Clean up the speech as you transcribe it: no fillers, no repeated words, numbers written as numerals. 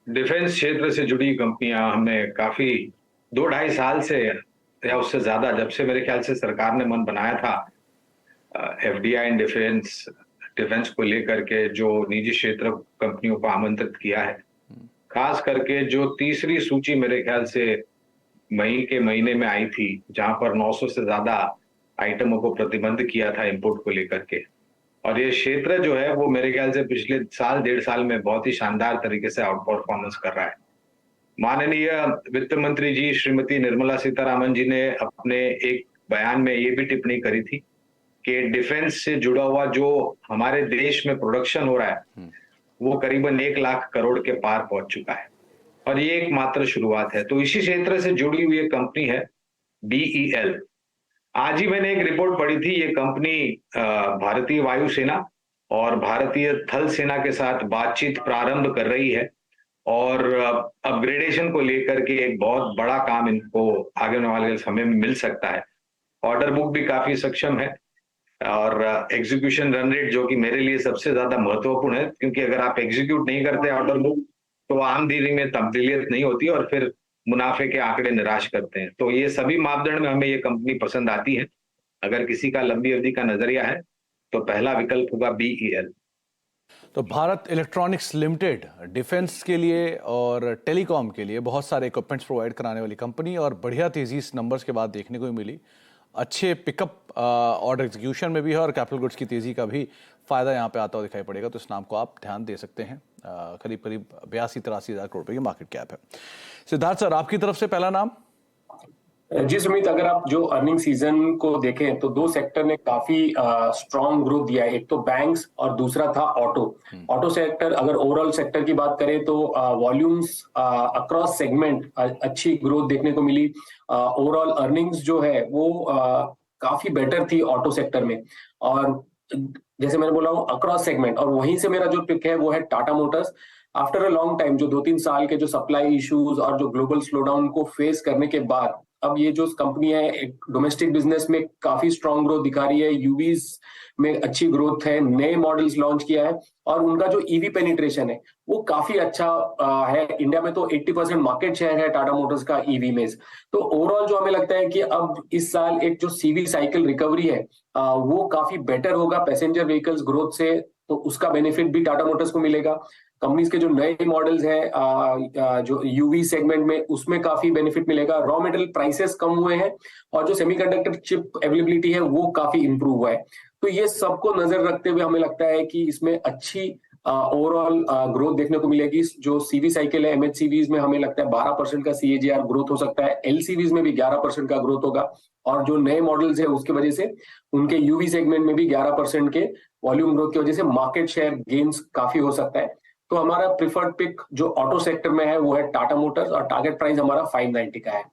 Defence क्षेत्र से जुड़ी कंपनियां हमने काफी 2-2.5 साल से या उससे ज्यादा, जब से मेरे ख्याल से सरकार ने मन बनाया था एफडीआई इन डिफेंस डिफेंस को लेकर के, जो निजी क्षेत्र कंपनियों को आमंत्रित किया है, खास करके जो तीसरी सूची मेरे ख्याल से मई के महीने में आई थी, जहां पर 900 से ज्यादा आइटमों को प्रतिबंध किया था इंपोर्ट को लेकर के। और ये क्षेत्र जो है वो मेरे ख्याल से पिछले साल 1.5 साल में बहुत ही शानदार तरीके से आउट परफॉर्मेंस कर रहा है। माननीय वित्त मंत्री जी श्रीमती निर्मला सीतारामन जी ने अपने एक बयान में ये भी टिप्पणी करी थी कि डिफेंस से जुड़ा हुआ जो हमारे देश में प्रोडक्शन हो रहा है वो करीबन 1 लाख करोड़ के पार पहुंच चुका है, और ये एक मात्र शुरुआत है। तो इसी क्षेत्र से जुड़ी हुई एक कंपनी है बीईएल। आज ही मैंने एक रिपोर्ट पढ़ी थी, ये कंपनी भारतीय वायुसेना और भारतीय थल सेना के साथ बातचीत प्रारंभ कर रही है, और अपग्रेडेशन को लेकर के एक बहुत बड़ा काम इनको आगे वाले समय में मिल सकता है। ऑर्डर बुक भी काफी सक्षम है, और एग्जीक्यूशन रन रेट जो कि मेरे लिए सबसे ज्यादा महत्वपूर्ण है, क्योंकि अगर आप एग्जीक्यूट नहीं करते ऑर्डर बुक तो आमदनी में तब्दीलियत नहीं होती और फिर मुनाफे के आंकड़े निराश करते हैं। तो ये सभी मापदंड में हमें ये कंपनी पसंद आती है। अगर किसी का लंबी अवधि का नजरिया है तो पहला विकल्प होगा बीईएल। तो भारत इलेक्ट्रॉनिक्स लिमिटेड डिफेंस के लिए और टेलीकॉम के लिए बहुत सारे इक्विपमेंट्स प्रोवाइड कराने वाली कंपनी, और बढ़िया तेजी इस नंबर्स के बाद देखने को भी मिली। अच्छे पिकअप ऑर्डर एग्जीक्यूशन में भी है और कैपिटल गुड्स की तेजी का भी फायदा यहाँ पे आता हुआ दिखाई पड़ेगा। तो इस नाम को आप ध्यान दे सकते हैं। करीब करीब 82-83 हज़ार करोड़ रुपए की मार्केट कैप है। सिद्धार्थ सर, आपकी तरफ से पहला नाम। जी सुमित, अगर आप जो अर्निंग सीजन को देखें तो दो सेक्टर ने काफी स्ट्रॉन्ग ग्रोथ दिया है। एक तो बैंक्स और दूसरा था ऑटो सेक्टर। अगर ओवरऑल सेक्टर की बात करें तो वॉल्यूम्स अक्रॉस सेगमेंट अच्छी ग्रोथ देखने को मिली। ओवरऑल अर्निंग्स जो है वो काफी बेटर थी ऑटो सेक्टर में, और जैसे मैंने बोला हूँ अक्रॉस सेगमेंट। और वहीं से मेरा जो पिक है वो है Tata Motors. After a long time, जो 2-3 साल के जो सप्लाई इश्यूज और जो ग्लोबल स्लोडाउन को फेस करने के बाद अब ये जो कंपनी है एक डोमेस्टिक बिजनेस में काफी स्ट्रॉन्ग ग्रोथ दिखा रही है। यूवीज में अच्छी ग्रोथ है, नए मॉडल्स लॉन्च किया है, और उनका जो ईवी पेनिट्रेशन है वो काफी अच्छा है। इंडिया में तो 80% मार्केट शेयर है टाटा मोटर्स का ईवी में। तो ओवरऑल जो हमें लगता है कि अब इस साल एक जो सीवी साइकिल रिकवरी है वो काफी बेटर होगा पैसेंजर व्हीकल्स ग्रोथ से, तो उसका बेनिफिट भी टाटा मोटर्स को मिलेगा। कंपनीज के जो नए मॉडल्स हैं जो यूवी सेगमेंट में, उसमें काफी बेनिफिट मिलेगा। रॉ मटेरियल प्राइसेस कम हुए हैं और जो सेमीकंडक्टर चिप अवेलेबिलिटी है वो काफी इंप्रूव हुआ है। तो ये सबको नजर रखते हुए हमें लगता है कि इसमें अच्छी ओवरऑल ग्रोथ देखने को मिलेगी। जो सीवी साइकिल है एमएचसीवीज में हमें लगता है 12% का सीएजीआर ग्रोथ हो सकता है, एलसीवीज में भी 11% का ग्रोथ होगा, और जो नए मॉडल्स है उसकी वजह से उनके यूवी सेगमेंट में भी 11% के वॉल्यूम ग्रोथ की वजह से मार्केट शेयर गेन्स काफी हो सकता है। तो हमारा प्रिफर्ड पिक जो ऑटो सेक्टर में है वो है टाटा मोटर्स, और टारगेट प्राइस हमारा 590 का है।